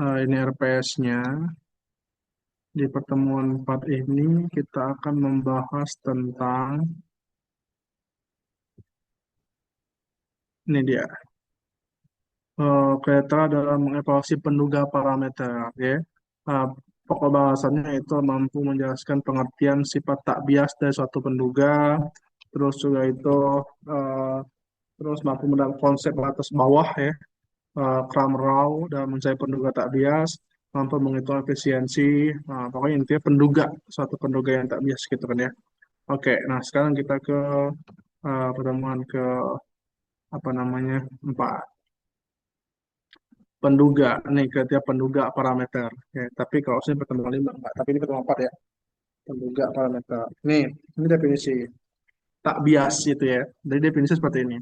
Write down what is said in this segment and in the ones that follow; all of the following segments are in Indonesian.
Ini RPS-nya. Di pertemuan 4 ini kita akan membahas tentang ini dia. Kriteria dalam mengevaluasi penduga parameter, ya. Eh, Pokok bahasannya itu mampu menjelaskan pengertian sifat tak bias dari suatu penduga, terus juga itu eh, terus mampu mendapat konsep atas bawah, ya. Cram-Rao dalam mencari penduga tak bias, mampu menghitung efisiensi, pokoknya intinya penduga, suatu penduga yang tak bias gitu kan ya. Oke, nah sekarang kita ke pertemuan ke apa namanya 4. Penduga nih ke tiap penduga parameter. Ya, tapi kalau sini pertemuan 5 enggak, tapi ini pertemuan 4 ya. Penduga parameter. Nih, ini definisi tak bias itu ya. Jadi definisi seperti ini.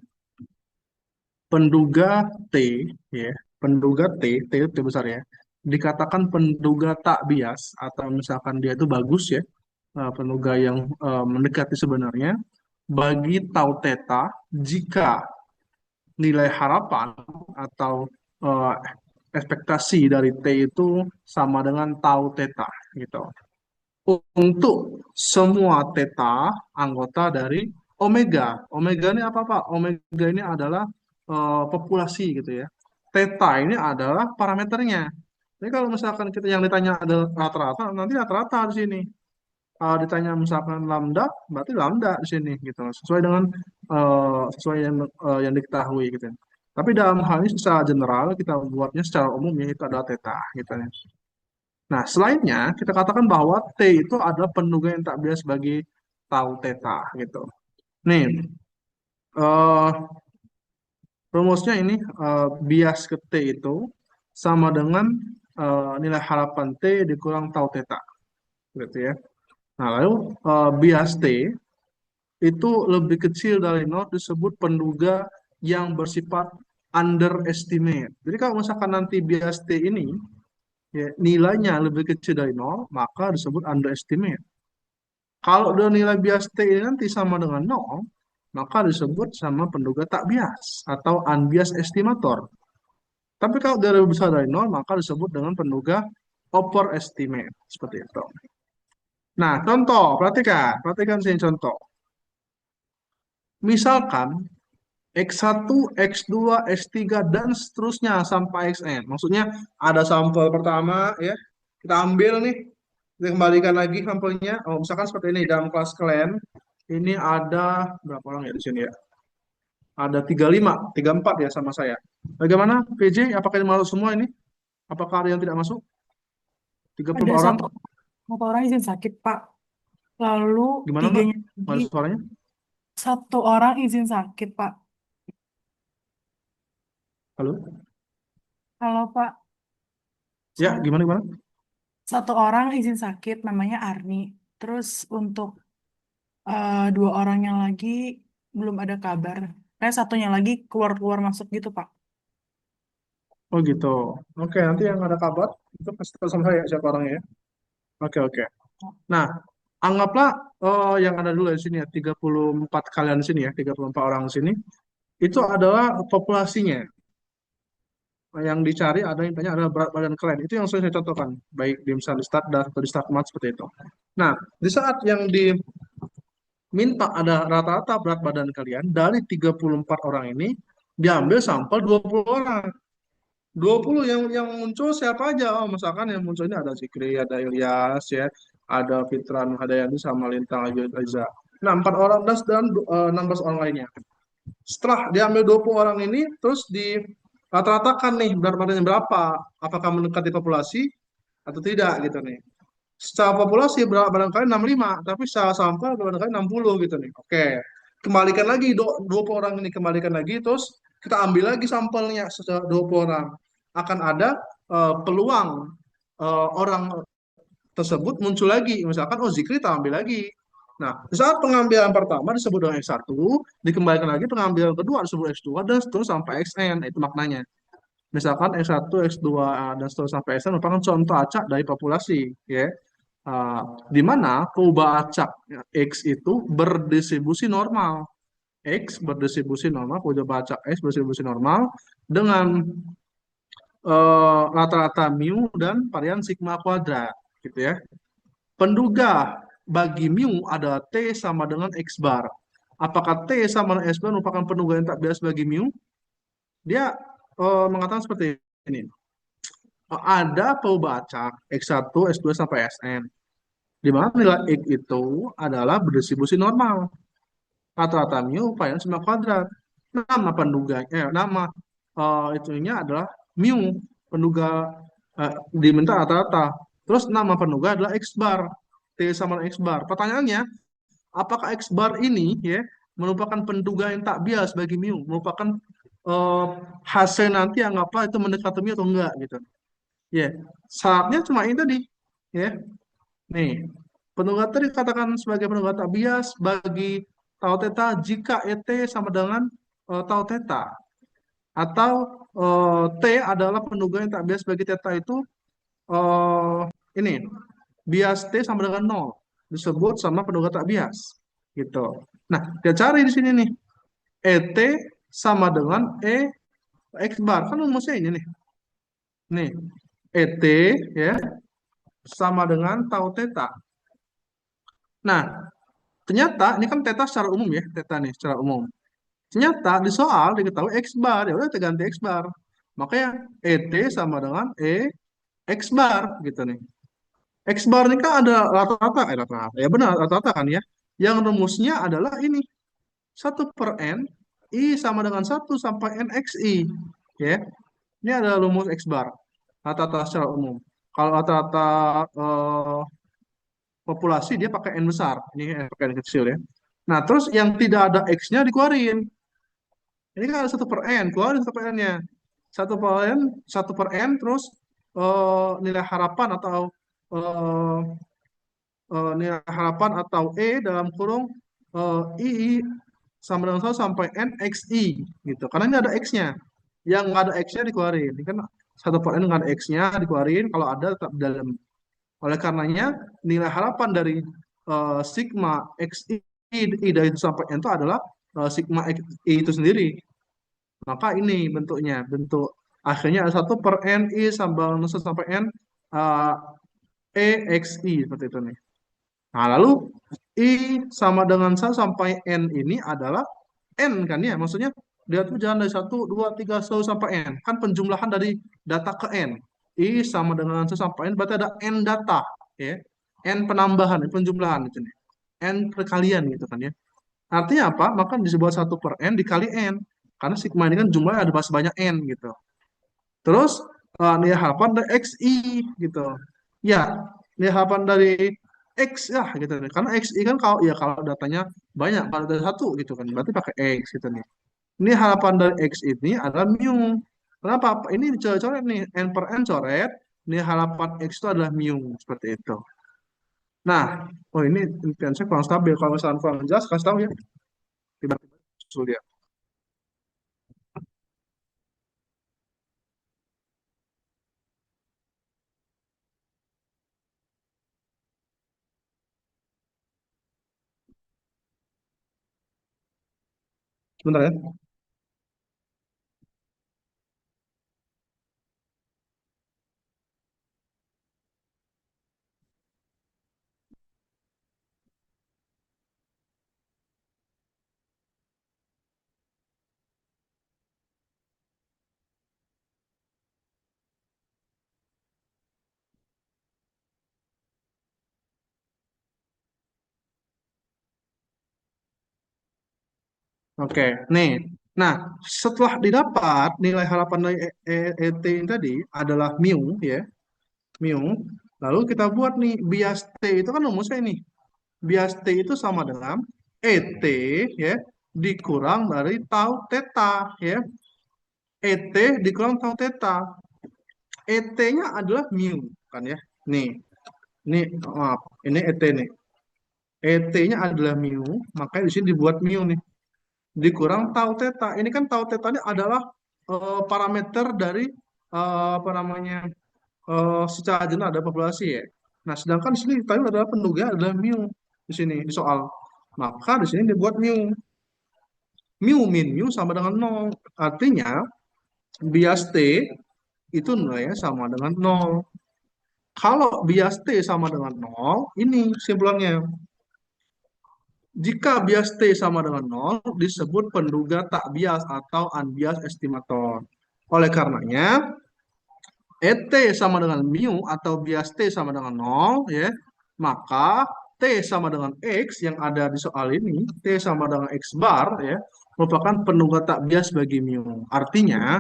Penduga T, ya, penduga T itu T besar ya, dikatakan penduga tak bias atau misalkan dia itu bagus ya, penduga yang mendekati sebenarnya bagi tau theta jika nilai harapan atau eh, ekspektasi dari T itu sama dengan tau theta gitu. Untuk semua theta anggota dari omega. Omega ini apa Pak? Omega ini adalah populasi gitu ya. Theta ini adalah parameternya. Jadi kalau misalkan kita yang ditanya ada rata-rata, nanti rata-rata di sini. Kalau ditanya misalkan lambda, berarti lambda di sini gitu. Sesuai dengan sesuai yang diketahui gitu. Tapi dalam hal ini secara general kita buatnya secara umum ya itu adalah theta gitu ya. Nah, selainnya kita katakan bahwa T itu adalah penduga yang tak bias bagi tau theta gitu. Nih, eh, rumusnya ini bias ke T itu sama dengan nilai harapan T dikurang tau theta gitu ya. Nah, lalu bias T itu lebih kecil dari nol disebut penduga yang bersifat underestimate. Jadi kalau misalkan nanti bias T ini ya, nilainya lebih kecil dari nol, maka disebut underestimate. Kalau udah nilai bias T ini nanti sama dengan nol, maka disebut sama penduga tak bias atau unbiased estimator. Tapi kalau dia lebih besar dari nol, maka disebut dengan penduga overestimate. Seperti itu. Nah, contoh, perhatikan sini contoh. Misalkan X1, X2, X3, dan seterusnya sampai Xn. Maksudnya ada sampel pertama ya, kita ambil nih, kita kembalikan lagi sampelnya. Oh, misalkan seperti ini dalam kelas kalian, ini ada berapa orang ya di sini ya? Ada 35, 34 ya sama saya. Bagaimana PJ? Apakah ini masuk semua ini? Apakah ada yang tidak masuk? Ada 34 orang? satu orang izin sakit, Pak. Lalu Gimana Mbak? tiganya lagi, Mana suaranya? satu orang izin sakit, Pak. Halo? Kalau Pak, Ya, suara. gimana gimana? Satu orang izin sakit, namanya Arni. Terus untuk dua orang yang lagi belum ada kabar. Kayak satunya lagi keluar-keluar masuk gitu, Pak. Oh gitu. Oke, nanti yang ada kabar itu pasti tahu sama saya siapa orangnya ya. Oke, oke. Nah, anggaplah yang ada dulu di sini ya, 34 kalian di sini ya, 34 orang di sini. Itu adalah populasinya. Yang dicari ada yang tanya adalah berat badan kalian. Itu yang saya contohkan, baik di misalnya di start dan atau di start mat seperti itu. Nah, di saat yang diminta ada rata-rata berat badan kalian dari 34 orang ini diambil sampel 20 orang. 20 yang muncul siapa aja? Oh, misalkan yang muncul ini ada Zikri, ada Ilyas ya, ada Fitran Hadayani sama Lintang Ayu Reza. Nah, 4 orang dan 16 orang lainnya. Setelah diambil 20 orang ini, terus di rata-ratakan nih berat badannya berapa? Apakah mendekati populasi atau tidak gitu nih. Secara populasi berat badan kalian 65, tapi secara sampel berat badan kalian 60 gitu nih. Oke. Kembalikan lagi 20 orang ini kembalikan lagi terus kita ambil lagi sampelnya secara 20 orang. Akan ada peluang orang tersebut muncul lagi. Misalkan, oh Zikri kita ambil lagi. Nah, di saat pengambilan pertama disebut dengan X1, dikembalikan lagi pengambilan kedua disebut X2, dan seterusnya sampai Xn, itu maknanya. Misalkan X1, X2, dan seterusnya sampai Xn merupakan contoh acak dari populasi, ya. Uh, di mana perubahan acak X itu berdistribusi normal. X berdistribusi normal, perubahan acak X berdistribusi normal dengan rata-rata mu dan varian sigma kuadrat gitu ya. Penduga bagi mu adalah T sama dengan X bar. Apakah T sama dengan X bar merupakan penduga yang tak bias bagi mu? Dia mengatakan seperti ini. Ada perbacak X1, X2 sampai Sn. Di mana nilai X itu adalah berdistribusi normal. Rata-rata mu varian sigma kuadrat. Nama penduganya, nama itunya adalah mu, penduga diminta rata-rata. Terus nama penduga adalah X bar, T sama dengan X bar. Pertanyaannya, apakah X bar ini ya merupakan penduga yang tak bias bagi mu, merupakan eh, hasil nanti anggaplah itu mendekati mu atau enggak gitu. Ya, syaratnya cuma ini tadi. Ya, nih, penduga tadi dikatakan sebagai penduga tak bias bagi tau theta jika ET sama dengan tau theta. Atau T adalah penduga yang tak bias bagi theta itu eh, ini, bias T sama dengan nol. Disebut sama penduga tak bias. Gitu. Nah, kita cari di sini nih. ET sama dengan X bar. Kan rumusnya ini nih. Nih, ET ya sama dengan tau theta. Nah, ternyata ini kan theta secara umum ya, theta nih secara umum. Ternyata di soal diketahui X bar, ya udah kita ganti X bar. Makanya ET sama dengan X bar gitu nih. X bar ini kan ada rata-rata, rata-rata. Ya benar, rata-rata kan ya. Yang rumusnya adalah ini, 1/N, I sama dengan 1 sampai N XI. Ya, ini adalah rumus X bar, rata-rata secara umum. Kalau rata-rata populasi dia pakai N besar, ini pakai N kecil ya. Nah, terus yang tidak ada X-nya dikeluarin. Ini kan ada 1/N, keluarin 1/N-nya. 1/N, 1/N, terus nilai harapan atau eh, nilai harapan atau dalam kurung I sama dengan 1 sampai N XI gitu. Karena ini ada X-nya. Yang nggak ada X-nya dikeluarin. Ini kan 1/N nggak ada X-nya dikeluarin. Kalau ada tetap di dalam. Oleh karenanya nilai harapan dari sigma XI I dari 1 sampai N itu adalah sigma XI itu sendiri. Maka ini bentuknya, bentuk akhirnya ada 1/N I sama 1 sampai N uh, EXI seperti itu nih. Nah, lalu I sama dengan 1 sampai N ini adalah N kan ya, maksudnya dia tuh jalan dari 1, 2, 3 selalu sampai N. Kan penjumlahan dari data ke N. I sama dengan 1 sampai N berarti ada N data ya. N penambahan, penjumlahan itu nih. N perkalian gitu kan ya. Artinya apa? Maka disebut 1/N dikali N. Karena sigma ini kan jumlahnya ada banyak N gitu. Terus nilai harapan dari XI gitu. Ya, nilai harapan dari X ya gitu nih. Karena XI kan kalau ya kalau datanya banyak, kalau ada satu gitu kan, berarti pakai X gitu nih. Ini harapan dari X ini adalah mu. Kenapa? Ini dicoret-coret nih, N/N coret, ini harapan X itu adalah mu, seperti itu. Nah, oh ini impian kurang stabil. Kalau misalnya kurang jelas, kasih tahu ya. Tiba-tiba susul dia. Sebentar ya. Oke, nih. Nah, setelah didapat nilai harapan dari ET ini tadi adalah mu ya, mu. Lalu kita buat nih bias T itu kan rumusnya ini. Bias T itu sama dengan ET ya dikurang dari tau theta ya. ET dikurang tau theta. ET-nya adalah mu kan ya. Nih, ini maaf, ini ET nih. ET-nya adalah mu, makanya di sini dibuat mu nih. Dikurang tau theta. Ini kan tau theta ini adalah parameter dari apa namanya secara jelas ada populasi ya. Nah, sedangkan di sini tahu adalah penduga adalah mu di sini di soal. Maka di sini dibuat mu. Mu min mu sama dengan nol. Artinya bias T itu nilainya sama dengan nol. Kalau bias T sama dengan nol, ini kesimpulannya. Jika bias T sama dengan nol, disebut penduga tak bias atau unbiased estimator. Oleh karenanya, ET sama dengan mu atau bias T sama dengan nol, ya, maka T sama dengan X yang ada di soal ini, T sama dengan X bar, ya, merupakan penduga tak bias bagi mu. Artinya,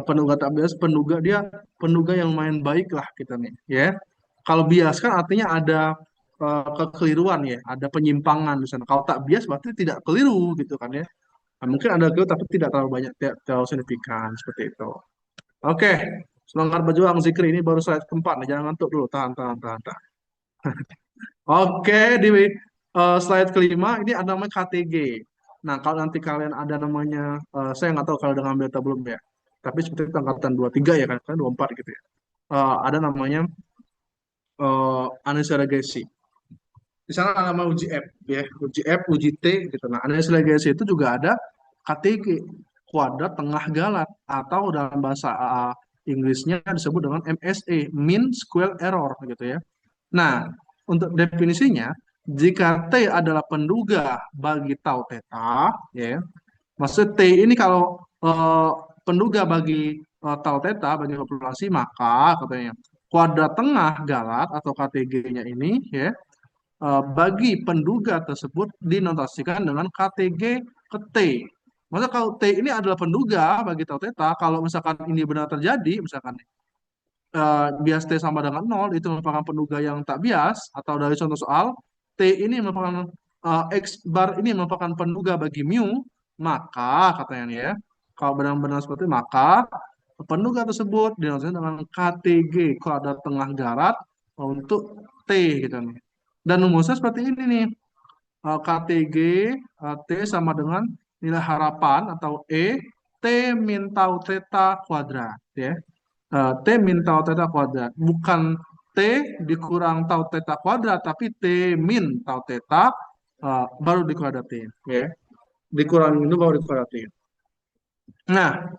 penduga tak bias, penduga yang main baik lah kita nih, ya. Kalau bias kan artinya ada kekeliruan ya, ada penyimpangan di sana. Kalau tak bias berarti tidak keliru gitu kan ya. Nah, mungkin ada keliru tapi tidak terlalu banyak, tidak terlalu signifikan seperti itu. Oke, semangat berjuang Zikri, ini baru slide keempat nih, jangan ngantuk dulu, tahan, tahan, tahan, tahan. Oke, di slide kelima ini ada namanya KTG. Nah, kalau nanti kalian ada namanya, saya nggak tahu kalau udah ngambil atau belum ya. Tapi seperti itu angkatan 23 ya kan 24 gitu ya. Ada namanya analisa regresi. Di sana ada nama uji F ya, uji F, uji T gitu. Nah, analisa regresi itu juga ada KTG, kuadrat tengah galat, atau dalam bahasa Inggrisnya disebut dengan MSE, mean square error gitu ya. Nah, untuk definisinya, jika T adalah penduga bagi tau theta, ya, maksud T ini kalau penduga bagi tau theta, bagi populasi, maka katanya kuadrat tengah galat atau KTG-nya ini, ya, bagi penduga tersebut dinotasikan dengan KTG ke T. Maka kalau T ini adalah penduga bagi tau theta, kalau misalkan ini benar terjadi, misalkan bias T sama dengan nol, itu merupakan penduga yang tak bias, atau dari contoh soal, T ini merupakan X bar ini merupakan penduga bagi mu, maka katanya nih ya, kalau benar-benar seperti itu, maka penduga tersebut dinotasikan dengan KTG, kuadrat tengah garat, untuk T gitu nih. Dan rumusnya seperti ini nih, KTG T sama dengan nilai harapan atau T min tau theta kuadrat ya. T min tau theta kuadrat, bukan T dikurang tau theta kuadrat, tapi T min tau theta baru dikuadratin ya. Dikurangin itu baru dikuadratin. Nah,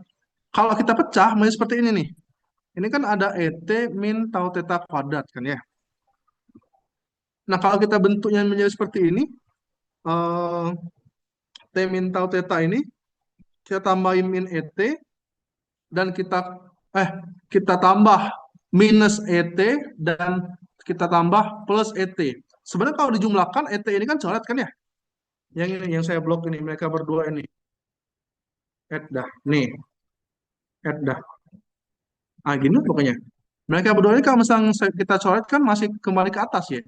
kalau kita pecah menjadi seperti ini nih. Ini kan ada ET min tau theta kuadrat kan ya. Nah, kalau kita bentuknya menjadi seperti ini, eh, T min tau theta ini kita tambahin min ET, dan eh kita tambah minus ET, dan kita tambah plus ET. Sebenarnya kalau dijumlahkan ET ini kan coret kan ya? Yang ini yang saya blok ini, mereka berdua ini. Add dah. Nih, add dah. Ah gini pokoknya. Mereka berdua ini kalau misalnya kita coret kan masih kembali ke atas ya.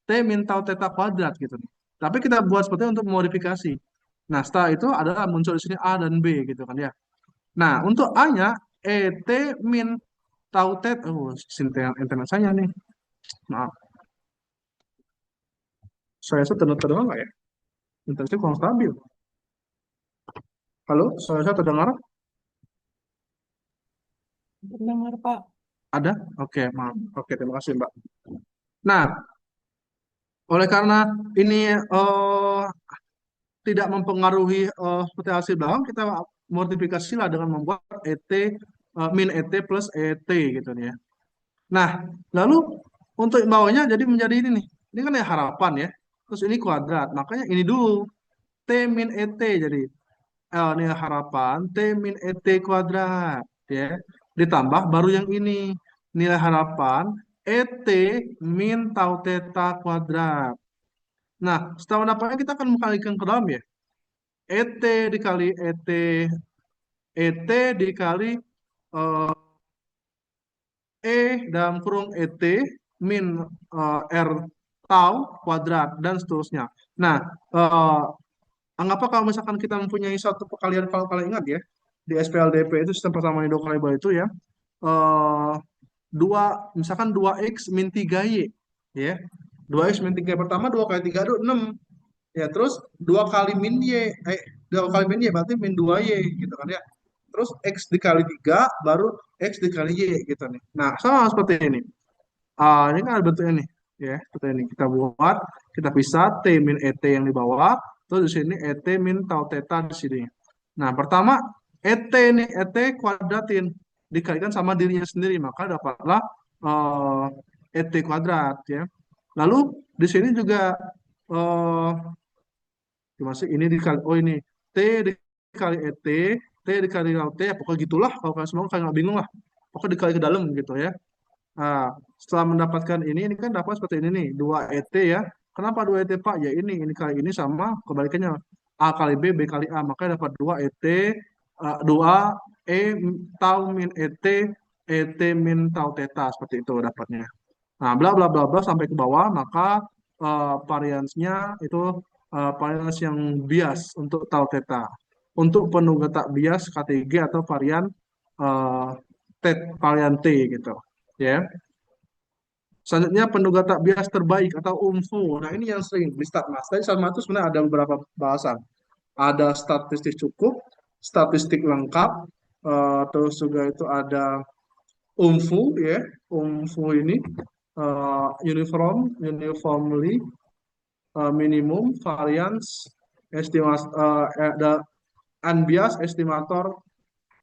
T min tau theta kuadrat gitu nih. Tapi kita buat seperti itu untuk modifikasi. Nah, setelah itu adalah muncul di sini A dan B gitu kan ya. Nah, untuk A-nya ET min tau theta, internet saya nih. Maaf, saya terdengar nggak ya? Internet saya kurang stabil. Halo, saya terdengar? Dengar, Pak. Ada? Oke, maaf. Oke, terima kasih, Mbak. Nah, oleh karena ini tidak mempengaruhi seperti hasil belakang, kita modifikasi lah dengan membuat ET, min ET plus ET gitu nih ya. Nah, lalu untuk bawahnya jadi menjadi ini nih. Ini kan ya harapan ya. Terus ini kuadrat. Makanya ini dulu. T min ET jadi ini harapan T min ET kuadrat ya. Ditambah baru yang ini. Nilai harapan ET min tau theta kuadrat. Nah, setelah mendapatnya kita akan mengkalikan ke dalam ya. ET dikali ET dikali eh, E dalam kurung ET min R tau kuadrat dan seterusnya. Nah, anggaplah kalau misalkan kita mempunyai satu perkalian, kalau kalian ingat ya, di SPLDP itu sistem pertama dua variabel itu ya, eh, dua, misalkan 2x min 3y ya. 2x min 3 pertama, 2 kali 3 itu 6 ya, terus 2 kali min y, 2 kali min y berarti min 2y gitu kan ya. Terus x dikali 3 baru x dikali y gitu nih. Nah, sama seperti ini. Ini kan ada bentuknya nih, ya. Seperti ini kita buat, kita pisah t min et yang di bawah, terus di sini et min tau theta di sini. Nah, pertama et nih, et kuadratin. dikalikan sama dirinya sendiri, maka dapatlah ET kuadrat ya. Lalu di sini juga eh, gimana sih ini dikali, oh ini T dikali ET, T dikali laut T, ya pokoknya gitulah, kalau kalian semua kayak nggak bingung lah, pokoknya dikali ke dalam gitu ya. Nah, setelah mendapatkan ini kan dapat seperti ini nih, 2 ET ya. Kenapa 2 ET Pak? Ya ini kali ini sama kebalikannya. A kali B, B kali A. Makanya dapat 2 ET, 2 E tau min ET, ET min tau teta. Seperti itu dapatnya. Nah, bla bla bla bla sampai ke bawah, maka variansnya itu varians yang bias untuk tau teta. Untuk penunggu tak bias KTG atau varian uh, varian T gitu. Ya. Selanjutnya penduga tak bias terbaik atau UMFU. Nah, ini yang sering di Statmas. Tadi sama itu sebenarnya ada beberapa bahasan. Ada statistik cukup, statistik lengkap, terus juga itu ada UMFU ya. UMFU ini uniformly minimum variance estimasi ada unbiased estimator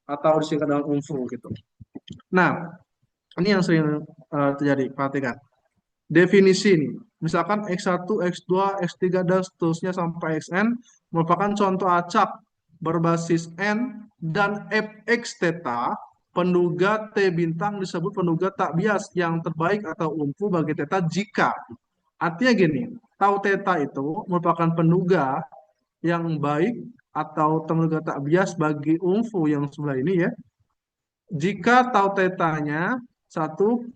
atau disingkat dengan UMFU gitu. Nah, ini yang sering terjadi. Perhatikan. Definisi ini, misalkan X1, X2, X3, dan seterusnya sampai Xn merupakan contoh acak berbasis N dan Fx theta, penduga T bintang disebut penduga tak bias yang terbaik atau umpu bagi theta jika. Artinya gini, tau theta itu merupakan penduga yang baik atau penduga tak bias bagi umfu yang sebelah ini ya, jika tau tetanya satu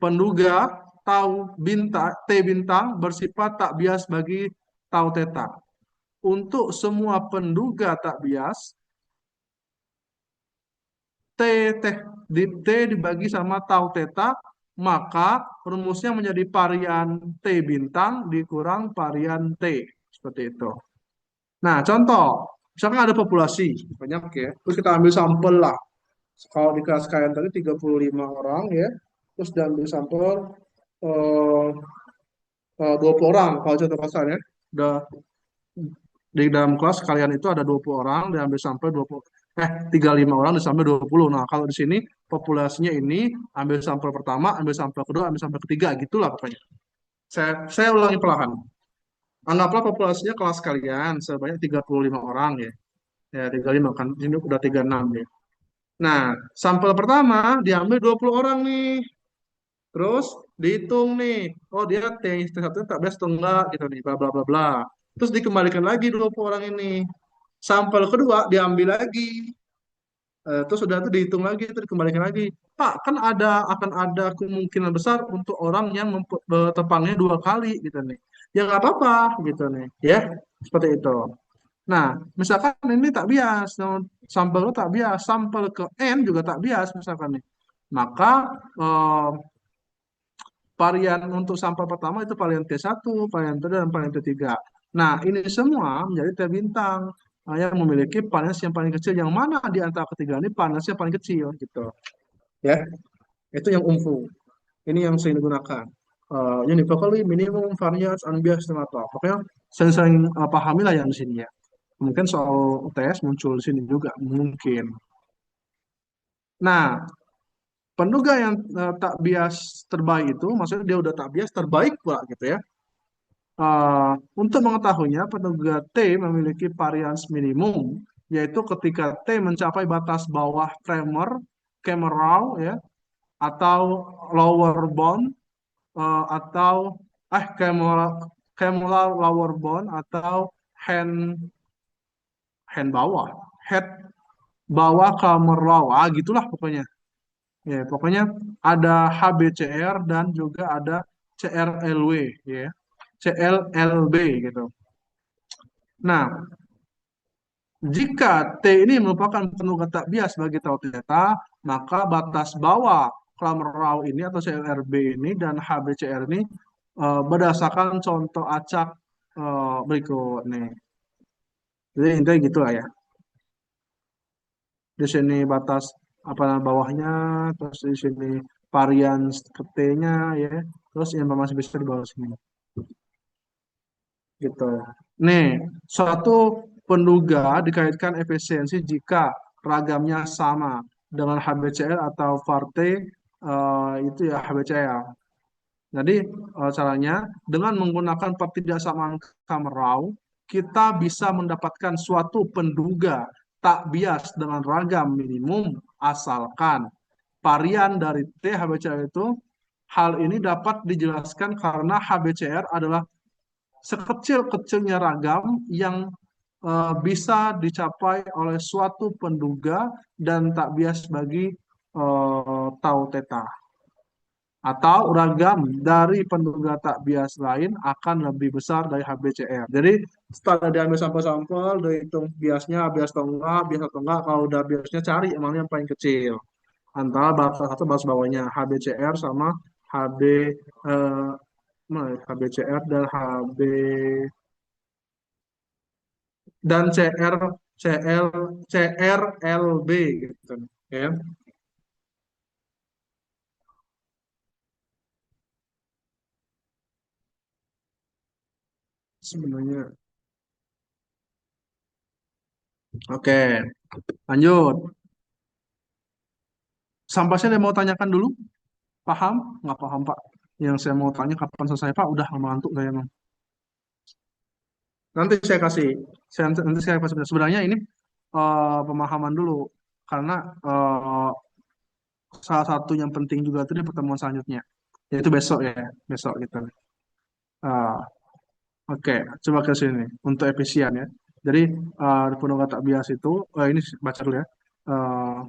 penduga tau bintang T bintang bersifat tak bias bagi tau teta. Untuk semua penduga tak bias, T, T, T dibagi sama tau teta, maka rumusnya menjadi varian T bintang dikurang varian T. Seperti itu. Nah, contoh, misalkan ada populasi, banyak ya, terus kita ambil sampel lah. Kalau di kelas kalian tadi 35 orang ya, terus diambil sampel eh, 20 orang kalau contoh kasarnya udah di dalam kelas kalian itu ada 20 orang diambil sampai 20 35 orang diambil 20. Nah, kalau di sini populasinya ini ambil sampel pertama, ambil sampel kedua, ambil sampel ketiga gitulah pokoknya. Saya ulangi perlahan. Anggaplah populasinya kelas kalian sebanyak 35 orang ya. Ya 35 kan ini udah 36 ya. Nah, sampel pertama diambil 20 orang nih. Terus dihitung nih, oh dia T1 tak beres atau enggak gitu nih, bla bla bla bla. Terus dikembalikan lagi 20 orang ini. Sampel kedua diambil lagi. Terus sudah itu dihitung lagi, terus dikembalikan lagi. Pak, kan akan ada kemungkinan besar untuk orang yang tepangnya 2 kali gitu nih. Ya nggak apa-apa gitu nih, ya seperti itu. Nah, misalkan ini tak bias, sampel lu tak bias, sampel ke N juga tak bias misalkan nih. Maka eh, varian untuk sampel pertama itu varian T1, varian T2, dan varian T3. Nah, ini semua menjadi T bintang yang memiliki panas yang paling kecil. Yang mana di antara ketiga ini panasnya paling kecil gitu. Ya, itu yang UMFU. Ini yang sering digunakan. Uniformly minimum variance unbiased estimator. Pokoknya sering-sering pahami lah yang di sini ya. Mungkin soal UTS muncul di sini juga mungkin. Nah, penduga yang tak bias terbaik itu maksudnya dia udah tak bias terbaik pula gitu ya. Untuk mengetahuinya, penduga T memiliki varians minimum, yaitu ketika T mencapai batas bawah Kramer-Rao ya, atau lower bound, atau Kramer lower bound atau hand hand bawah, head bawah Kramer-Rao, gitulah pokoknya. Ya, pokoknya ada HBCR dan juga ada CRLW ya. CLLB gitu. Nah, jika T ini merupakan penunggu tak bias bagi tau theta, maka batas bawah Kramer-Rao ini atau CLRB ini dan HBCR ini berdasarkan contoh acak berikut nih. Jadi intinya gitu lah ya. Di sini batas apa bawahnya, terus di sini varian T-nya ya, terus informasi bisa di bawah sini. Gitu. Nih, suatu penduga dikaitkan efisiensi jika ragamnya sama. dengan HBCL atau VAR-T itu ya HBCL. Jadi caranya dengan menggunakan pertidaksamaan Kamerau, kita bisa mendapatkan suatu penduga tak bias dengan ragam minimum asalkan varian dari T HBCR itu. Hal ini dapat dijelaskan karena HBCR adalah sekecil-kecilnya ragam yang bisa dicapai oleh suatu penduga dan tak bias bagi tau theta, atau ragam dari penduga tak bias lain akan lebih besar dari HBCR. Jadi setelah diambil sampel-sampel, dihitung biasnya, bias atau enggak, kalau udah biasnya cari emangnya yang paling kecil. Antara batas satu batas bawahnya HBCR sama HB HBCR dan HB dan CRLB gitu ya. Sebenarnya oke, lanjut. Sampai saya mau tanyakan dulu, paham? Nggak paham, Pak. Yang saya mau tanya kapan selesai, Pak? Udah ngantuk saya emang. Nanti saya kasih, nanti saya kasih. Sebenarnya ini pemahaman dulu, karena salah satu yang penting juga itu di pertemuan selanjutnya, yaitu besok ya, besok gitu. Ah, oke, coba ke sini untuk efisien ya. Jadi di penuh kata bias itu, ini baca dulu ya. Eh,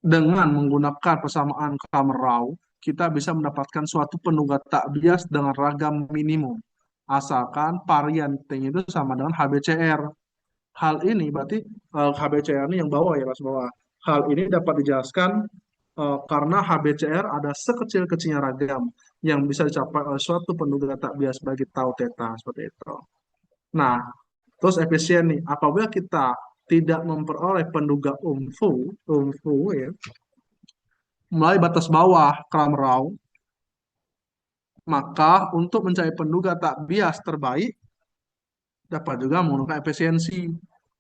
dengan menggunakan persamaan Kamerau, kita bisa mendapatkan suatu penuga tak bias dengan ragam minimum. Asalkan varian T-nya itu sama dengan HBCR. Hal ini berarti HBCR ini yang bawah ya, Mas bawah. Hal ini dapat dijelaskan karena HBCR ada sekecil-kecilnya ragam yang bisa dicapai oleh suatu penuga tak bias bagi tau theta seperti itu. Nah, terus efisien nih, apabila kita tidak memperoleh penduga umfu ya, mulai batas bawah Kramrau, maka untuk mencari penduga tak bias terbaik dapat juga menggunakan efisiensi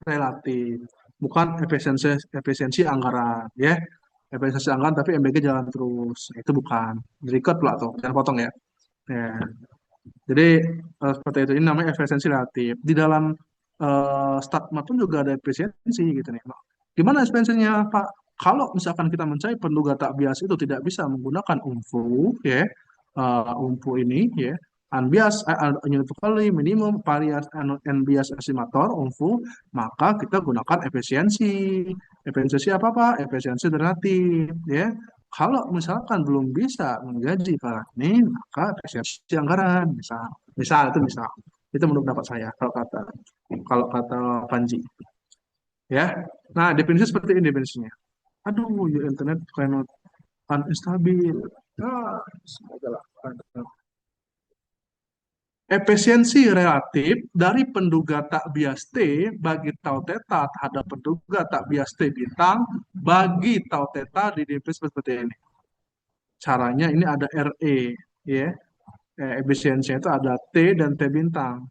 relatif, bukan efisiensi efisiensi anggaran, ya. Efisiensi anggaran tapi MBG jalan terus, itu bukan. Record pula tuh, jangan potong ya. Ya. Jadi seperti itu, ini namanya efisiensi relatif. Di dalam statma pun juga ada efisiensi gitu nih. Gimana efisiensinya, Pak? Kalau misalkan kita mencari penduga tak bias itu tidak bisa menggunakan umfu, ya, umfu ini, ya, unbiased, uniformly minimum variance unbiased estimator umfu, maka kita gunakan efisiensi. Efisiensi apa, Pak? Efisiensi relatif, ya. Kalau misalkan belum bisa menggaji para ini, maka efisiensi anggaran, misal, misal itu misal, itu menurut pendapat saya kalau kata Panji, ya. Nah, definisi seperti ini definisinya. Aduh, ya internet cannot unstabil. Ah, semoga lah. Efisiensi relatif dari penduga tak bias T bagi tau theta terhadap penduga tak bias T bintang bagi tau theta di definisi seperti ini. Caranya ini ada RE, ya. Efisiensinya itu ada T dan T bintang,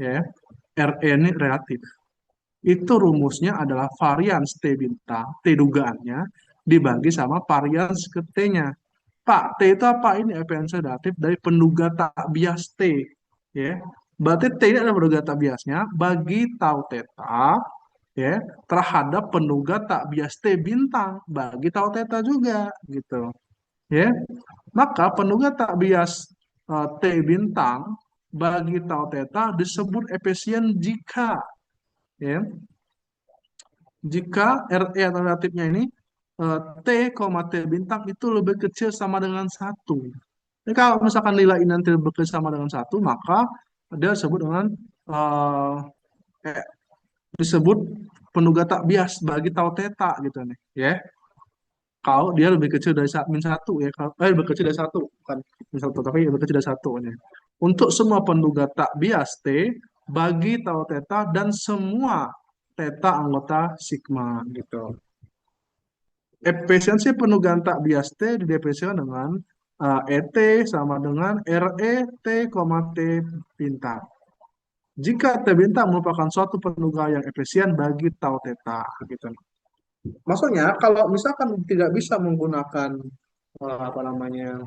ya. RE ini relatif. Itu rumusnya adalah varians T bintang, T dugaannya, dibagi sama varians ke T-nya. Pak, T itu apa? Ini efisiensi relatif dari penduga tak bias T. Ya. Berarti T ini adalah penduga tak biasnya bagi tau theta, ya, terhadap penduga tak bias T bintang bagi tau theta juga gitu. Ya. Maka penduga tak bias T bintang bagi tau theta disebut efisien ya, jika RE atau relatifnya ini T, T bintang itu lebih kecil sama dengan satu. Jadi kalau misalkan nilai ini nanti lebih kecil sama dengan satu, maka dia disebut dengan eh, eh, disebut penduga tak bias bagi tau theta gitu nih, ya. Kalau dia lebih kecil dari min satu ya, lebih kecil dari satu, bukan min satu, tapi lebih kecil dari satu ya. Untuk semua penduga tak bias T bagi tau theta dan semua theta anggota sigma gitu. Efisiensi penugahan tak bias T didefinisikan dengan ET sama dengan RE T, T bintang. jika T bintang merupakan suatu penunggal yang efisien bagi tau theta gitu. Maksudnya kalau misalkan tidak bisa menggunakan apa namanya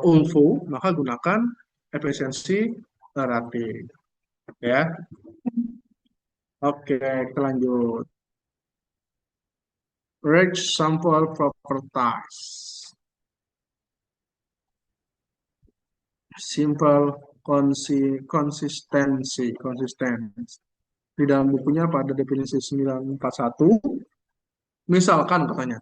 UNFU, maka gunakan efisiensi relatif ya. Oke, kita lanjut. Rich sample properties. Simple konsisten. Di dalam bukunya pada definisi 941, misalkan katanya,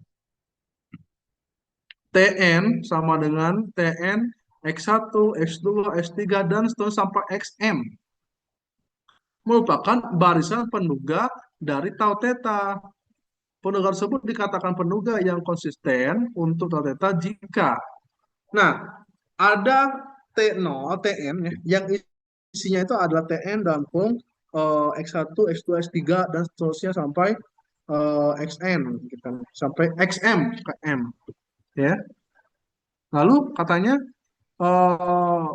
Tn sama dengan Tn X1, X2, X3, dan seterusnya sampai Xm merupakan barisan penduga dari tau theta. Penduga tersebut dikatakan penduga yang konsisten untuk tau theta jika. Nah, ada T0, Tn ya, yang isinya itu adalah Tn dalam kurung X1, X2, X3, dan seterusnya sampai Xn, gitu. Sampai Xm, Km. Ya. Lalu katanya eh,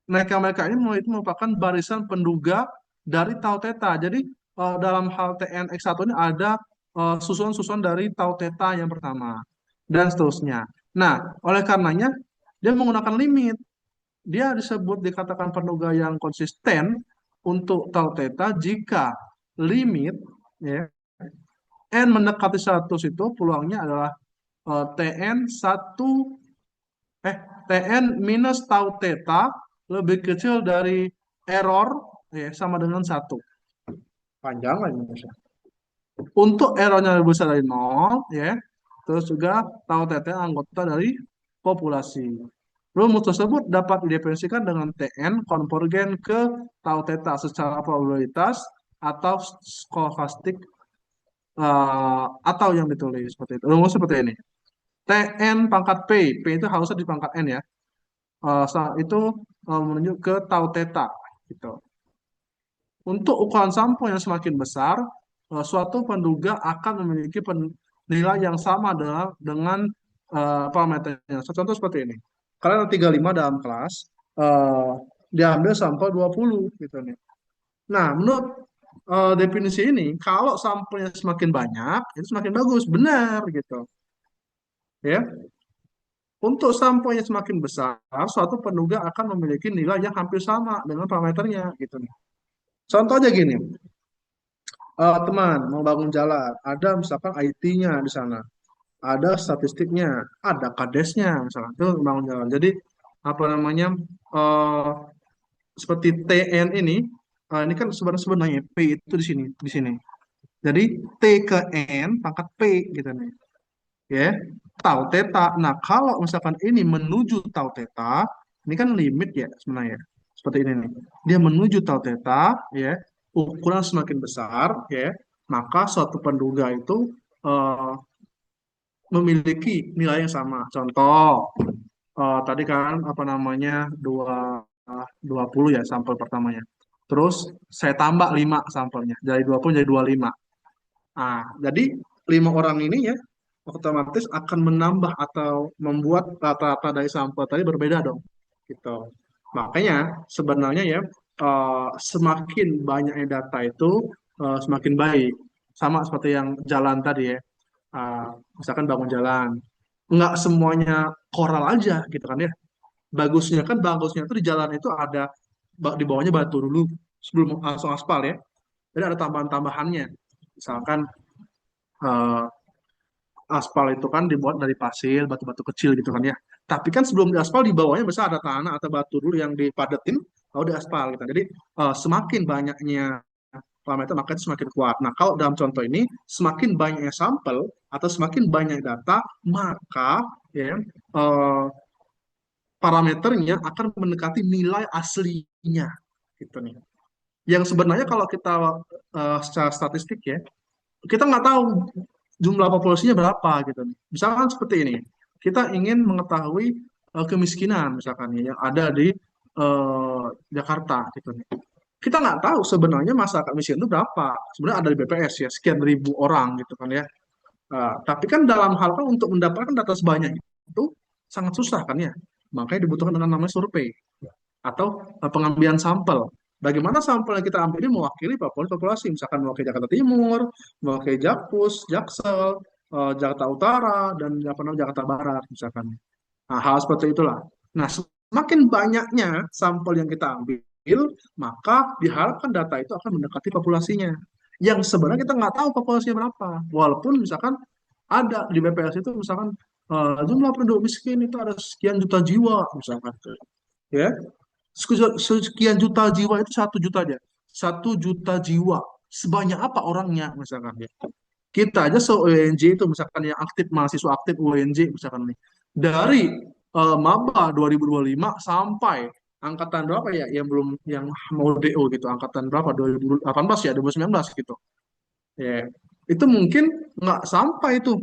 mereka-mereka ini itu merupakan barisan penduga dari tau theta. Jadi dalam hal Tn X1 ini ada susunan-susunan dari tau theta yang pertama dan seterusnya. Nah, oleh karenanya dia menggunakan limit. Dia dikatakan penduga yang konsisten untuk tau theta jika limit ya, n mendekati 100 itu peluangnya adalah Tn 1 Tn minus tau theta lebih kecil dari error ya, sama dengan 1. Panjang lagi Mas. Untuk errornya lebih besar dari 0 ya. Terus juga tau theta anggota dari populasi. Rumus tersebut dapat didefinisikan dengan Tn konvergen ke tau theta secara probabilitas atau stokastik atau yang ditulis seperti itu. Rumus seperti ini. Tn pangkat P itu harusnya di pangkat N ya. Itu menunjuk ke tau theta gitu. Untuk ukuran sampel yang semakin besar, suatu penduga akan memiliki nilai yang sama dengan parameternya. Contoh seperti ini. Kalian ada 35 dalam kelas, eh, diambil sampel 20 gitu nih. Nah, menurut definisi ini, kalau sampelnya semakin banyak, itu semakin bagus, benar gitu. Ya, untuk sampelnya semakin besar, suatu penduga akan memiliki nilai yang hampir sama dengan parameternya gitu nih. Contohnya gini, teman mau bangun jalan, ada misalkan IT-nya di sana, ada statistiknya, ada kadesnya misalkan itu bangun jalan. Jadi apa namanya eh, seperti TN ini kan sebenarnya P itu di sini. Jadi T ke N pangkat P gitu nih, ya. Tau theta. Nah kalau misalkan ini menuju tau theta, ini kan limit ya sebenarnya. Seperti ini nih. Dia menuju tau theta, ya. Ukuran semakin besar, ya. Maka suatu penduga itu eh, memiliki nilai yang sama. Contoh, tadi kan apa namanya 20 ya sampel pertamanya. Terus saya tambah 5 sampelnya. Dari 20 jadi 25. Ah, jadi 5 orang ini ya otomatis akan menambah atau membuat rata-rata dari sampel tadi berbeda dong. Gitu. Makanya sebenarnya ya semakin banyaknya data itu semakin baik. Sama seperti yang jalan tadi ya. Ah, misalkan bangun jalan, nggak semuanya koral aja gitu kan ya. Bagusnya itu di jalan itu ada di bawahnya batu dulu sebelum langsung aspal ya. Jadi ada tambahan-tambahannya. Misalkan eh, aspal itu kan dibuat dari pasir, batu-batu kecil gitu kan ya. Tapi kan sebelum diaspal di bawahnya bisa ada tanah atau batu dulu yang dipadetin lalu diaspal gitu. Jadi semakin banyaknya parameter maka itu semakin kuat. Nah, kalau dalam contoh ini semakin banyaknya sampel atau semakin banyak data, maka ya parameternya akan mendekati nilai aslinya gitu nih. Yang sebenarnya kalau kita secara statistik ya, kita nggak tahu jumlah populasinya berapa gitu nih. Misalkan seperti ini, kita ingin mengetahui kemiskinan misalkan ya, yang ada di Jakarta gitu nih. Kita nggak tahu sebenarnya masyarakat miskin itu berapa. Sebenarnya ada di BPS ya, sekian ribu orang gitu kan ya. Tapi kan dalam hal kan untuk mendapatkan data sebanyak itu sangat susah kan ya. makanya dibutuhkan dengan namanya survei atau pengambilan sampel. Bagaimana sampel yang kita ambil ini mewakili populasi, misalkan mewakili Jakarta Timur, mewakili Jakpus, Jaksel, Jakarta Utara, dan apa namanya Jakarta Barat, misalkan. Nah, hal seperti itulah. Nah, semakin banyaknya sampel yang kita ambil, maka diharapkan data itu akan mendekati populasinya. Yang sebenarnya kita nggak tahu populasinya berapa. Walaupun misalkan ada di BPS itu misalkan jumlah penduduk miskin itu ada sekian juta jiwa, misalkan. Ya, sekian juta jiwa itu 1 juta aja. 1 juta jiwa. Sebanyak apa orangnya, misalkan ya. Kita aja se-UNJ itu misalkan yang aktif mahasiswa aktif UNJ misalkan nih. Dari maba 2025 sampai angkatan berapa ya yang belum yang mau DO gitu. Angkatan berapa 2018 ya 2019 gitu. Ya. Itu mungkin nggak sampai itu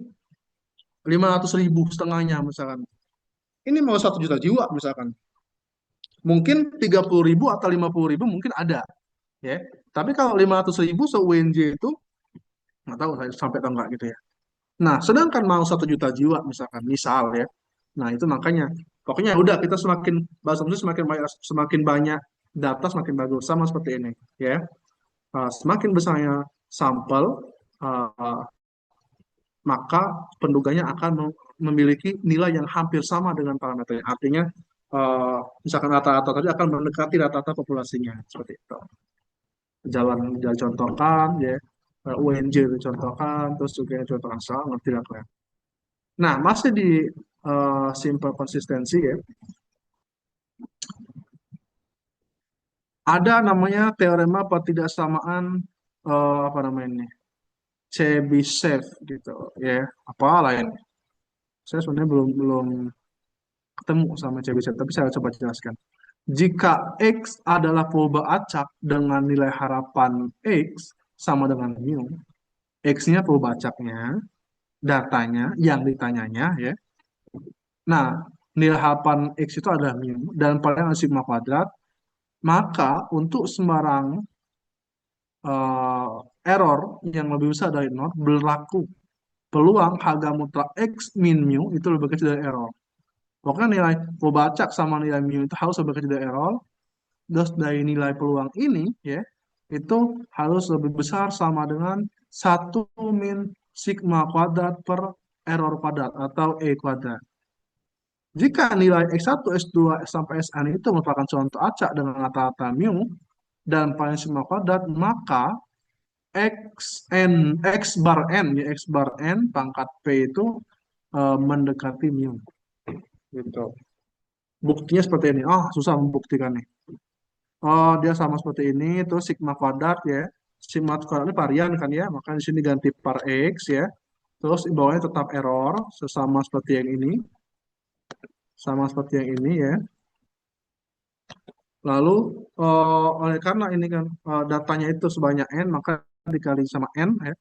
500.000 setengahnya misalkan. Ini mau 1 juta jiwa misalkan. Mungkin 30.000 atau 50.000 mungkin ada ya. Tapi kalau 500.000 se-UNJ itu nggak tahu saya sampai atau enggak gitu ya. Nah, sedangkan mau 1 juta jiwa misalkan, misal ya. Nah, itu makanya pokoknya udah kita semakin bahasa Indonesia semakin banyak data semakin bagus sama seperti ini ya. Semakin besarnya sampel uh, maka penduganya akan memiliki nilai yang hampir sama dengan parameternya. Artinya misalkan rata-rata tadi akan mendekati rata-rata populasinya seperti itu. Jalan jalan contohkan ya. UNJ dicontohkan, terus juga contoh asal, ngerti lah kalian. Nah, masih di simple konsistensi ya. Ada namanya teorema ketidaksamaan apa namanya ini? Chebyshev gitu ya. Apa lain? Saya sebenarnya belum belum ketemu sama Chebyshev, tapi saya coba jelaskan. Jika X adalah perubahan acak dengan nilai harapan X sama dengan mu, X-nya perubahan acaknya, datanya yang ditanyanya ya. Nah, nilai harapan X itu adalah mu dan paling sigma kuadrat. Maka untuk sembarang eh, error yang lebih besar dari nol berlaku peluang harga mutlak X min mu itu lebih kecil dari error. Pokoknya nilai Fibonacci sama nilai mu itu harus lebih kecil dari error. Terus dari nilai peluang ini ya itu harus lebih besar sama dengan 1 min sigma kuadrat per error kuadrat atau E kuadrat. Jika nilai X1, S2, sampai Sn itu merupakan contoh acak dengan rata-rata mu dan paling sigma kuadrat, maka X bar N, ya X bar N pangkat P itu mendekati mu. Gitu. Buktinya seperti ini. Ah, susah membuktikan nih. Oh, dia sama seperti ini, terus sigma kuadrat ya. Sigma kuadrat ini varian kan ya, maka di sini ganti par X ya. Terus di bawahnya tetap error, sesama seperti yang ini. Sama seperti yang ini ya. Lalu oleh karena ini kan datanya itu sebanyak n, maka dikali sama n ya.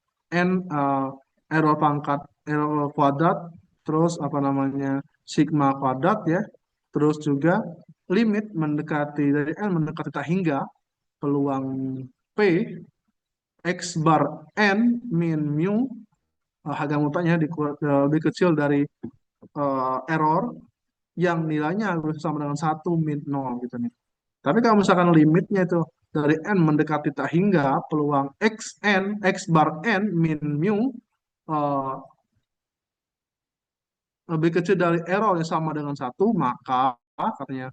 N error pangkat error kuadrat, terus apa namanya sigma kuadrat ya. Terus juga limit mendekati dari n mendekati tak hingga peluang p x bar n min mu harga mutlaknya lebih kecil dari error yang nilainya sama dengan 1 min 0 gitu nih. Tapi kalau misalkan limitnya itu dari n mendekati tak hingga peluang x bar n min mu eh, lebih kecil dari error yang sama dengan 1, maka katanya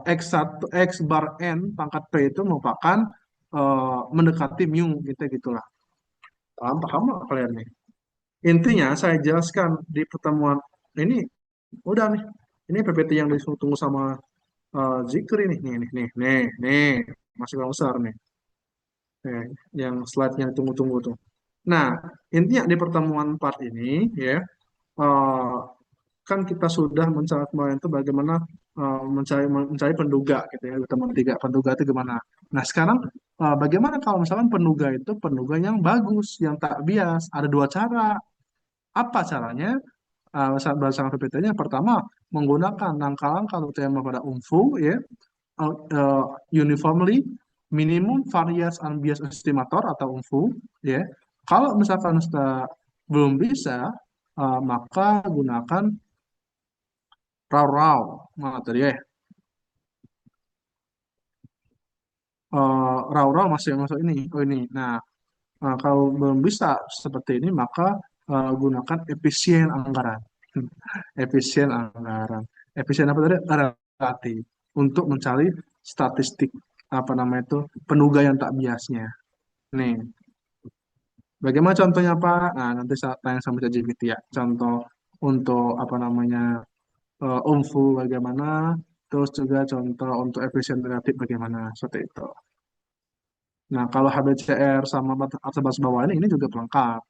x1 x bar n pangkat p itu merupakan mendekati mu gitu gitulah. Paham nggak kalian nih? Intinya saya jelaskan di pertemuan ini udah nih. Ini PPT yang ditunggu sama Zikri nih, masih kurang besar nih. Nih, yang slide-nya tunggu-tunggu tuh. Nah, intinya di pertemuan part ini ya, eh, kan kita sudah mencari kemarin itu bagaimana mencari penduga gitu ya, teman tiga penduga itu gimana. Nah, sekarang bagaimana kalau misalkan penduga itu penduga yang bagus, yang tak bias. Ada 2 cara. Apa caranya? Berdasarkan PPT-nya, pertama menggunakan langkah-langkah utama pada UMFU ya, uniformly minimum variance unbiased estimator atau UMFU ya. Kalau misalkan sudah belum bisa, maka gunakan Raw-raw. Mana tadi ya? Raw-raw masih masuk ini. Oh ini. Nah, kalau belum bisa seperti ini, maka gunakan efisien anggaran. Efisien anggaran. Efisien apa tadi? Relatif. Untuk mencari statistik apa namanya itu penunggayan tak biasnya. Nih, bagaimana contohnya Pak? Nah, nanti saya tanya sama ChatGPT ya. Contoh untuk apa namanya UMFU bagaimana, terus juga contoh untuk efisien relatif bagaimana, seperti itu. Nah, kalau HBCR sama atas batas bawah ini juga pelengkap,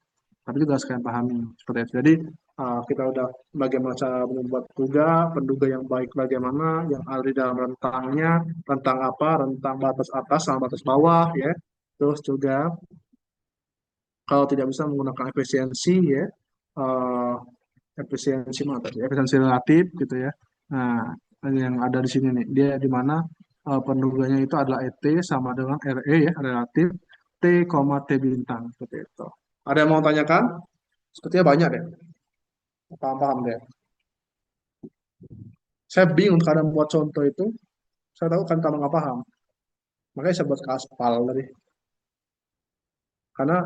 tapi juga sekalian pahami seperti itu. Jadi kita udah bagaimana cara membuat penduga yang baik bagaimana, yang ada di dalam rentangnya, rentang apa, rentang batas atas sama batas bawah ya. Terus juga kalau tidak bisa menggunakan efisiensi ya, eh, efisiensi mana tadi? Efisiensi relatif gitu ya. Nah, yang ada di sini nih, dia di mana penduganya itu adalah ET sama dengan RE ya, relatif T, T bintang seperti itu. Ada yang mau tanyakan? Sepertinya banyak deh. Paham-paham deh. Saya bingung kadang buat contoh itu. Saya tahu kan kamu nggak paham. Makanya saya buat ke aspal tadi. Karena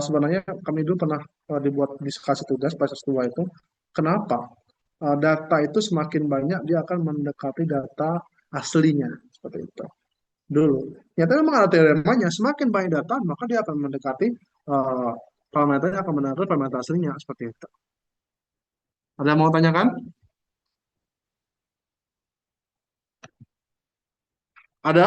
sebenarnya kami dulu pernah dibuat diskusi tugas pas S2 itu. Kenapa? Data itu semakin banyak dia akan mendekati data aslinya seperti itu. Dulu. Nyata memang ada teoremanya, semakin banyak data maka dia akan mendekati uh, parameternya akan mendekati parameter aslinya seperti itu. Ada yang mau tanyakan? Ada?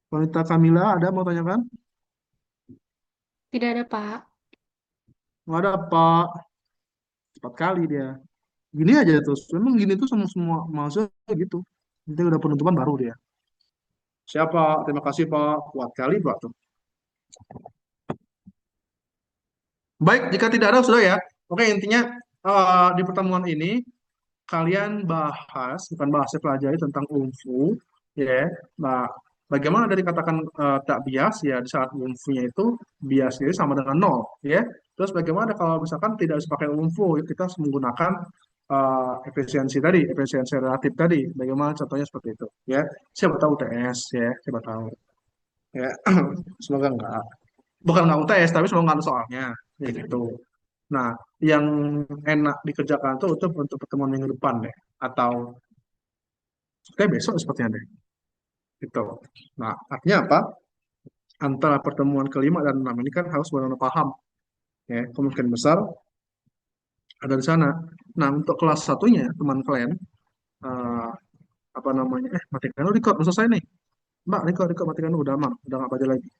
Wanita Kamila ada mau tanyakan? Tidak ada, Pak. Nggak ada Pak. Cepat kali dia. Gini aja terus. Memang gini tuh sama semua mahasiswa gitu. Nanti udah penutupan baru dia. Siapa? Terima kasih Pak. Kuat kali Pak tuh. Baik, jika tidak ada sudah ya. Oke, intinya di pertemuan ini kalian bahas, bukan bahas, ya, pelajari tentang UMFU, ya. Nah, bagaimana dari katakan tak bias, ya di saat UMFU-nya itu biasnya sama dengan nol, ya. Terus bagaimana kalau misalkan tidak harus pakai UMFU, kita harus menggunakan efisiensi tadi, efisiensi relatif tadi. Bagaimana contohnya seperti itu, ya. Siapa tahu UTS, ya, siapa tahu, ya. Semoga enggak. Bukan enggak UTS, tapi semoga enggak ada soalnya, ya gitu. Nah, yang enak dikerjakan tuh untuk pertemuan minggu depan deh, atau kayak besok sepertinya deh, gitu. Nah, artinya apa? Antara pertemuan kelima dan enam ini kan harus benar-benar paham, ya, kemungkinan besar ada di sana. Nah, untuk kelas satunya, teman kalian, eh, apa namanya? Matikan dulu record, udah selesai nih. Mbak, record, record, matikan dulu, udah aman, udah nggak baca lagi.